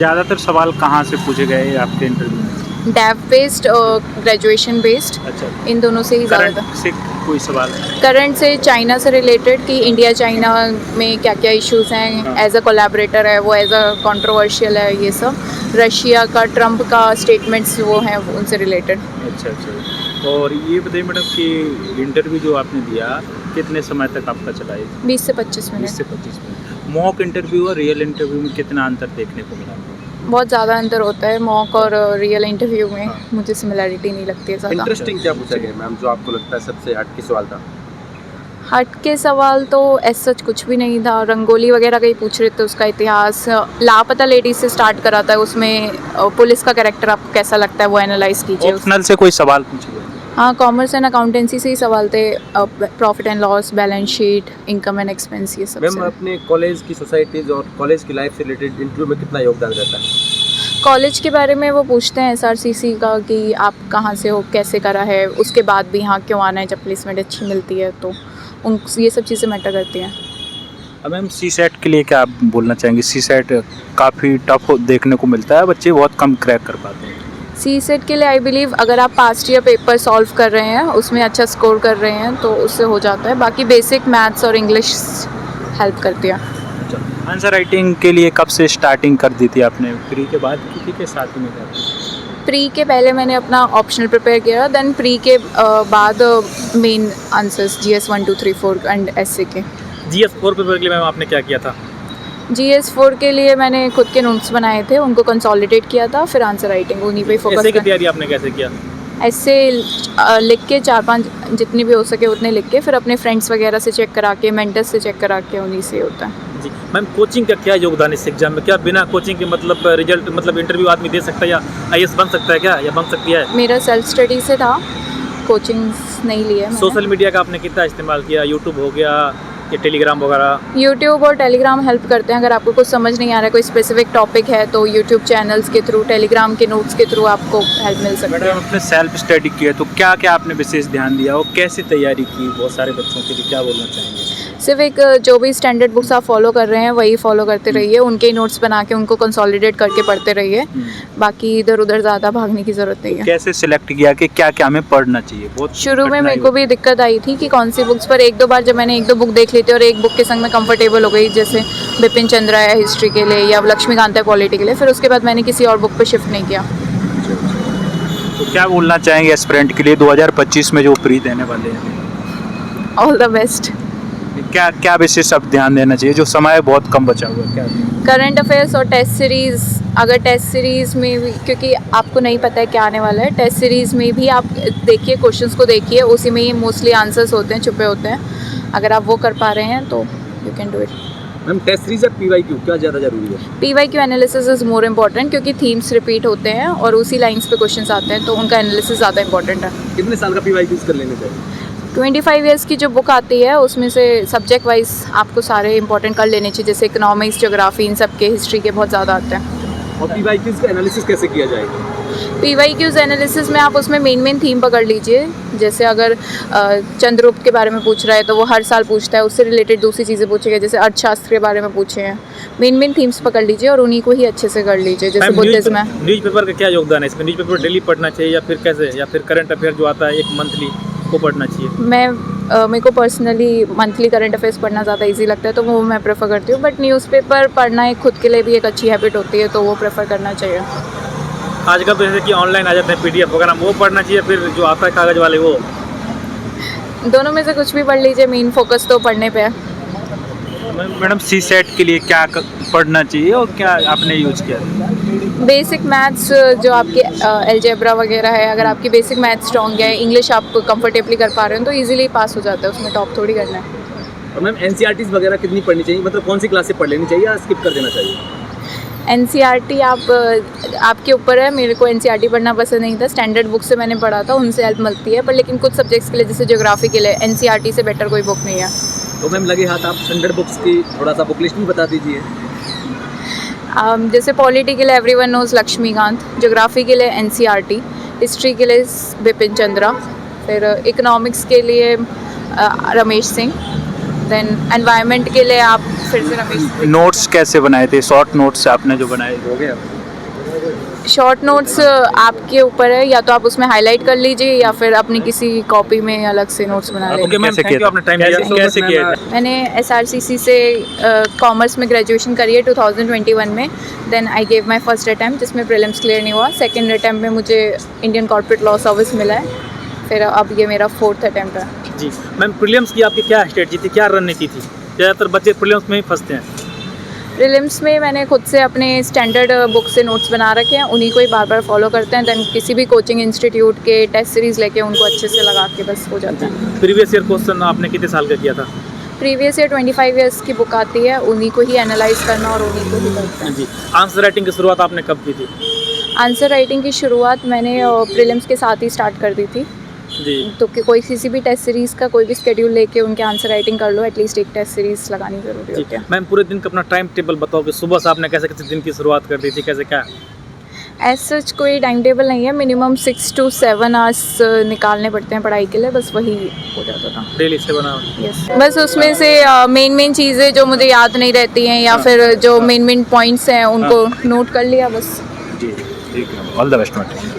ज़्यादातर सवाल कहाँ से पूछे गए आपके इंटरव्यू में? डेव बेस्ड और ग्रेजुएशन बेस्ड, अच्छा, इन दोनों से ही करंट ज़्यादा। से कोई सवाल? करंट से चाइना से रिलेटेड कि इंडिया चाइना में क्या क्या इश्यूज हैं, हाँ। एज अ कोलैबोरेटर है वो, एज अ कंट्रोवर्शियल है ये सब। रशिया का ट्रम्प का स्टेटमेंट्स वो हैं उनसे रिलेटेड। अच्छा, अच्छा। और ये बताइए मैडम कि इंटरव्यू जो आपने दिया, कितने समय तक आपका चला ये? 20 से 25 20 मिनट। से 25 मिनट। मॉक इंटरव्यू और रियल इंटरव्यू में कितना अंतर देखने को मिला आपको? बहुत ज़्यादा अंतर होता है मॉक और रियल इंटरव्यू में। हाँ। मुझे सिमिलैरिटी नहीं लगती है ज़्यादा। इंटरेस्टिंग क्या पूछा गया मैम, जो आपको लगता है सबसे हटके सवाल था? हट के सवाल तो ऐसा सच कुछ भी नहीं था। रंगोली वगैरह का ही पूछ रहे थे, उसका इतिहास। लापता लेडी से स्टार्ट करा था, उसमें पुलिस का कैरेक्टर आपको कैसा लगता है वो एनालाइज कीजिए। ऑप्शनल से कोई सवाल पूछे गए? हाँ, कॉमर्स एंड अकाउंटेंसी से ही सवाल थे। Profit and loss, balance sheet, income and expense, ये सब मैम से। अपने कॉलेज की सोसाइटीज़ और कॉलेज की लाइफ से रिलेटेड इंटरव्यू में कितना योगदान रहता है? कॉलेज के बारे में वो पूछते हैं एसआरसीसी का कि आप कहाँ से हो, कैसे करा है, उसके बाद भी यहाँ क्यों आना है जब प्लेसमेंट अच्छी मिलती है, तो उन ये सब चीज़ें मैटर करती हैं। अब मैम सीसेट के लिए क्या आप बोलना चाहेंगे? सीसेट काफ़ी टफ देखने को मिलता है, बच्चे बहुत कम क्रैक कर पाते हैं। सी सेट के लिए आई बिलीव अगर आप पास्ट ईयर पेपर सॉल्व कर रहे हैं, उसमें अच्छा स्कोर कर रहे हैं तो उससे हो जाता है। बाकी बेसिक मैथ्स और इंग्लिश हेल्प करती है। आंसर राइटिंग के लिए कब से स्टार्टिंग कर दी थी आपने? प्री के बाद की थी कि साथ में कर दी? प्री के पहले मैंने अपना ऑप्शनल प्रिपेयर किया, देन प्री के बाद main answers GS 1 2 3 4 and essay के। GS4 पेपर के लिए मैम आपने क्या किया था? GS 4 के लिए मैंने खुद के नोट्स बनाए थे, उनको कंसोलिडेट किया था, फिर आंसर राइटिंग उन्हीं पे फोकस ऐसे की कर। तैयारी आपने कैसे किया? ऐसे लिख के 4-5 जितनी भी हो सके उतने लिख के, फिर अपने फ्रेंड्स वगैरह से चेक करा के, मेंटर्स से चेक करा के, उन्हीं से होता है। जी मैम, कोचिंग का क्या योगदान इस एग्जाम में? क्या बिना कोचिंग के मतलब रिजल्ट मतलब इंटरव्यू आदमी दे सकता है या IAS बन सकता है क्या, या बन सकती है? मेरा सेल्फ स्टडी से था, कोचिंग्स नहीं लिए मैंने। सोशल मीडिया का आपने कितना इस्तेमाल किया? यूट्यूब हो गया या टेलीग्राम वगैरह? यूट्यूब और टेलीग्राम हेल्प करते हैं। अगर आपको कुछ समझ नहीं आ रहा है, कोई स्पेसिफिक टॉपिक है, तो यूट्यूब चैनल्स के थ्रू, टेलीग्राम के नोट्स के थ्रू आपको हेल्प मिल सकती मैडम है। आपने सेल्फ स्टडी किया तो क्या क्या आपने विशेष ध्यान दिया और कैसे तैयारी की बहुत सारे बच्चों के लिए, क्या बोलना चाहेंगे? सिर्फ एक जो भी स्टैंडर्ड बुक्स आप फॉलो कर रहे हैं वही फॉलो करते रहिए, उनके ही नोट्स बना के उनको कंसोलिडेट करके पढ़ते रहिए। बाकी इधर उधर ज़्यादा भागने की ज़रूरत नहीं है। कैसे सिलेक्ट किया कि क्या क्या हमें पढ़ना चाहिए? बहुत शुरू में कठिनाई मेरे को भी दिक्कत आई थी कि कौन सी बुक्स, पर एक दो बार जब मैंने एक दो बुक देख ली थी और एक बुक के संग में कंफर्टेबल हो गई, जैसे बिपिन चंद्रा है हिस्ट्री के लिए या लक्ष्मीकांत है पॉलिटी के लिए, फिर उसके बाद मैंने किसी और बुक पे शिफ्ट नहीं किया। तो क्या बोलना चाहेंगे एस्पिरेंट के लिए 2025 में जो प्री देने वाले हैं? All the best. क्या क्या विशेष अब ध्यान देना चाहिए, जो समय बहुत कम बचा हुआ है? क्या करंट अफेयर्स और टेस्ट सीरीज़, अगर टेस्ट सीरीज़ में भी, क्योंकि आपको नहीं पता है क्या आने वाला है, टेस्ट सीरीज़ में भी आप देखिए, क्वेश्चंस को देखिए, उसी में ही मोस्टली आंसर्स होते हैं, छुपे होते हैं। अगर आप वो कर पा रहे हैं तो you can do it. Ma'am test series या PYQ क्या ज़्यादा ज़रूरी है? PYQ analysis is more important, क्योंकि थीम्स रिपीट होते हैं और उसी लाइन्स पे क्वेश्चंस आते हैं, तो उनका एनालिसिस ज़्यादा इंपॉर्टेंट है। कितने साल का PYQs कर लेने चाहिए? 25 ईयर्स की जो बुक आती है उसमें से सब्जेक्ट वाइज आपको सारे इंपॉर्टेंट कर लेने चाहिए, जैसे इकोनॉमिक्स, ज्योग्राफी, इन सब के, हिस्ट्री के बहुत ज़्यादा आते हैं। और PYQs का एनालिसिस कैसे किया जाएगा? PYQs एनालिसिस में आप उसमें मेन थीम पकड़ लीजिए। जैसे अगर चंद्रगुप्त के बारे में पूछ रहा है तो वो हर साल पूछता है, उससे रिलेटेड दूसरी चीज़ें पूछेगा, जैसे अर्थशास्त्र के बारे में पूछे हैं। मेन थीम्स पकड़ लीजिए और उन्हीं को ही अच्छे से कर लीजिए, जैसे बुद्धिज्म है। न्यूज़पेपर का क्या योगदान है इसमें? न्यूज़पेपर डेली पढ़ना चाहिए या फिर कैसे, या फिर करंट अफेयर जो आता है एक मंथली को पढ़ना चाहिए? मेरे को पर्सनली मंथली करंट अफेयर्स पढ़ना ज़्यादा इजी लगता है, तो वो मैं प्रेफर करती हूँ। बट न्यूज़पेपर पढ़ना एक खुद के लिए भी एक अच्छी हैबिट होती है, तो वो प्रेफर करना चाहिए। आजकल तो जैसे कि ऑनलाइन आ जाते हैं PDF वगैरह, वो पढ़ना चाहिए, फिर जो आता है कागज़ वाले वो? दोनों में से कुछ भी पढ़ लीजिए, मेन फोकस तो पढ़ने पे है। मैडम सीसेट के लिए क्या पढ़ना चाहिए और क्या आपने यूज किया? बेसिक मैथ्स, जो आपके अलजेब्रा वगैरह है, अगर आपकी बेसिक मैथ्स स्ट्रॉन्ग है, इंग्लिश आप कंफर्टेबली कर पा रहे हो तो इजीली पास हो जाता है, उसमें टॉप थोड़ी करना है। और मैम NCERTs वगैरह कितनी पढ़नी चाहिए, मतलब कौन सी क्लास से पढ़ लेनी चाहिए या स्किप कर देना चाहिए? NCERT आपके ऊपर है। मेरे को NCERT पढ़ना पसंद नहीं था, स्टैंडर्ड बुक से मैंने पढ़ा था, उनसे हेल्प मिलती है, पर लेकिन कुछ सब्जेक्ट्स के लिए, जैसे ज्योग्राफी के लिए, NCERT से बेटर कोई बुक नहीं है। तो मैम लगे हाथ आप स्टैंडर्ड बुक्स की थोड़ा सा बुक लिस्ट भी बता दीजिए। जैसे पॉलिटी के लिए एवरीवन नोज लक्ष्मीकांत, ज्योग्राफी के लिए NCERT, हिस्ट्री के लिए बिपिन चंद्रा, फिर इकोनॉमिक्स के लिए रमेश सिंह, देन एनवायरनमेंट के लिए आप फिर से रमेश नोट्स कैसे बनाए थे, शॉर्ट नोट्स आपने जो बनाए हो गया? शॉर्ट नोट्स आपके ऊपर है, या तो आप उसमें हाईलाइट कर लीजिए या फिर अपनी किसी कॉपी में अलग से नोट्स बना ओके लीजिए। मैम, कैसे थैंक किया यू, आपने टाइम कैसे दिया। कैसे किया है? मैंने SRCC से कॉमर्स में ग्रेजुएशन करी है 2021 में। Then I gave my first attempt जिसमें प्रीलिम्स क्लियर नहीं हुआ। सेकंड अटैम्प्ट में मुझे इंडियन कॉर्पोरेट लॉ सर्विस मिला है, फिर अब ये मेरा फोर्थ अटैम्प्ट है। जी मैम, प्रीलिम्स की आपकी क्या स्ट्रेटजी थी, क्या रणनीति थी? ज़्यादातर बच्चे प्रीलिम्स में ही फंसते हैं। प्रीलिम्स में मैंने खुद से अपने स्टैंडर्ड बुक से नोट्स बना रखे हैं, उन्हीं को ही बार बार फॉलो करते हैं। देन किसी भी कोचिंग इंस्टीट्यूट के टेस्ट सीरीज़ लेके उनको अच्छे से लगा के बस हो जाता है। प्रीवियस ईयर क्वेश्चन आपने कितने साल का किया था? प्रीवियस ईयर 25 ईयर्स की बुक आती है, उन्हीं को ही एनालाइज करना और उन्हीं को ही करते हैं। जी, आंसर राइटिंग की शुरुआत आपने कब की थी? आंसर राइटिंग की शुरुआत मैंने प्रीलिम्स के साथ ही स्टार्ट कर दी थी। जी तो कोई किसी भी टेस्ट सीरीज़ का कोई भी शेड्यूल लेके उनके आंसर राइटिंग कर लो, एटलीस्ट एक टेस्ट सीरीज़ लगानी ज़रूरी जी होती है। मैम, पूरे दिन का अपना टाइम टेबल बताओ कि सुबह से आपने कैसे कैसे दिन की शुरुआत कर दी थी, कैसे क्या? एज सच कोई टाइम टेबल नहीं है, मिनिमम 6 to 7 आवर्स निकालने पड़ते हैं पढ़ाई के लिए, बस वही हो जाता था। डेली से बना? यस, बस उसमें से मेन चीज़ें जो मुझे याद नहीं रहती हैं या फिर जो मेन पॉइंट्स हैं उनको नोट कर लिया बस। जी ठीक है, ऑल द बेस्ट मैडम।